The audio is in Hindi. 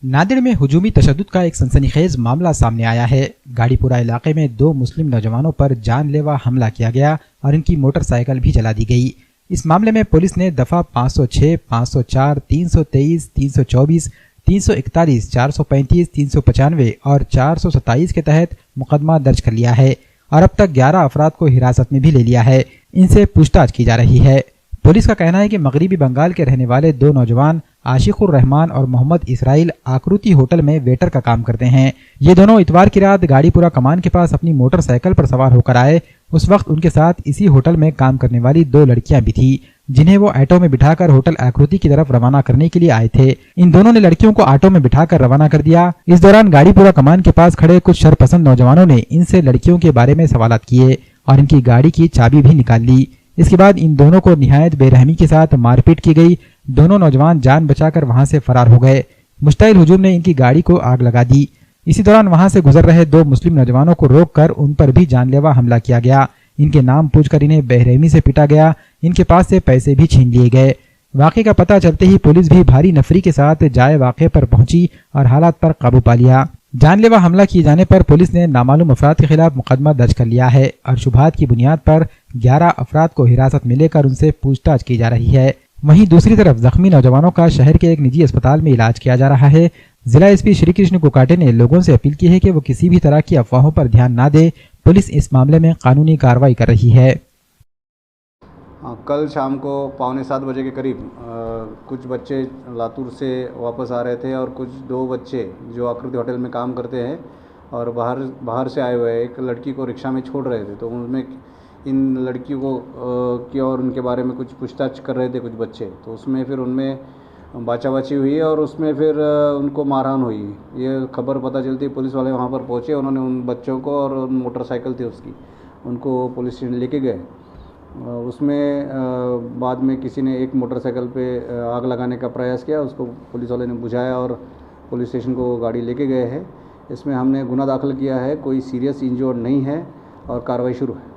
नांदेड़ में हुजूमी तशद्दुद का एक सनसनीखेज मामला सामने आया है। गाड़ीपुरा इलाके में 2 मुस्लिम नौजवानों पर जानलेवा हमला किया गया और इनकी मोटरसाइकिल भी जला दी गई। इस मामले में पुलिस ने दफा 506, 504, 323, 324, 341, 435, 395 और 427 के तहत मुकदमा दर्ज कर लिया है और अब तक 11 अफराद को हिरासत में भी ले लिया है। इनसे पूछताछ की जा रही है। पुलिस का कहना है कि मगरिबी बंगाल के रहने वाले 2 नौजवान आशिकुर रहमान और मोहम्मद इसराइल आकृति होटल में वेटर का काम करते हैं। ये दोनों इतवार की रात गाड़ीपुरा कमान के पास अपनी मोटरसाइकिल पर सवार होकर आए। उस वक्त उनके साथ इसी होटल में काम करने वाली 2 लड़कियां भी थी, जिन्हें वो ऑटो में बिठाकर होटल आकृति की तरफ रवाना करने के लिए आए थे। इन दोनों ने लड़कियों को ऑटो में बिठाकर रवाना कर दिया। इस दौरान गाड़ीपुरा कमान के पास खड़े कुछ शरपसंद नौजवानों ने इनसे लड़कियों के बारे में सवालात किए और इनकी गाड़ी की चाबी भी निकाल ली। इसके बाद इन दोनों को निहायत बेरहमी के साथ मारपीट की गई। दोनों नौजवान जान बचाकर वहां से फरार हो गए। मुश्ताइल हुजूम ने इनकी गाड़ी को आग लगा दी। इसी दौरान वहां से गुजर रहे 2 मुस्लिम नौजवानों को रोककर उन पर भी जानलेवा हमला किया गया। इनके नाम पूछकर इन्हें बेरहमी से पीटा गया। इनके पास से पैसे भी छीन लिए गए। वाक़े का पता चलते ही पुलिस भी भारी नफरी के साथ जाए वाक़े पर पहुंची और हालात पर काबू पा लिया। जानलेवा हमला किए जाने पर पुलिस ने नामालूम अफराद के खिलाफ मुकदमा दर्ज कर लिया है और शुबहात की बुनियाद पर 11 अफराद को हिरासत में लेकर उनसे पूछताछ की जा रही है। वहीं दूसरी तरफ जख्मी नौजवानों का शहर के एक निजी अस्पताल में इलाज किया जा रहा है। जिला एसपी श्री कृष्ण कुकाटे ने लोगों से अपील की है कि वो किसी भी तरह की अफवाहों पर ध्यान न दे। पुलिस इस मामले में कानूनी कार्रवाई कर रही है। कल शाम को 6:45 बजे के करीब कुछ बच्चे लातूर से वापस आ रहे थे और कुछ 2 बच्चे जो आकृति होटल में काम करते हैं और बाहर से आए हुए एक लड़की को रिक्शा में छोड़ रहे थे। तो उनमें इन लड़कियों को की और उनके बारे में कुछ पूछताछ कर रहे थे कुछ बच्चे। तो उसमें फिर उनमें बाचाबाची हुई और उसमें फिर उनको मारहान हुई। ये खबर पता चलती पुलिस वाले वहाँ पर पहुँचे। उन्होंने उन बच्चों को और उन मोटरसाइकिल थी उसकी उनको पुलिस स्टेशन लेके गए। उसमें बाद में किसी ने एक मोटरसाइकिल पे आग लगाने का प्रयास किया। उसको पुलिस वाले ने बुझाया और पुलिस स्टेशन को गाड़ी लेके गए हैं। इसमें हमने गुना दाखिल किया है। कोई सीरियस इंजर्ड नहीं है और कार्रवाई शुरू है।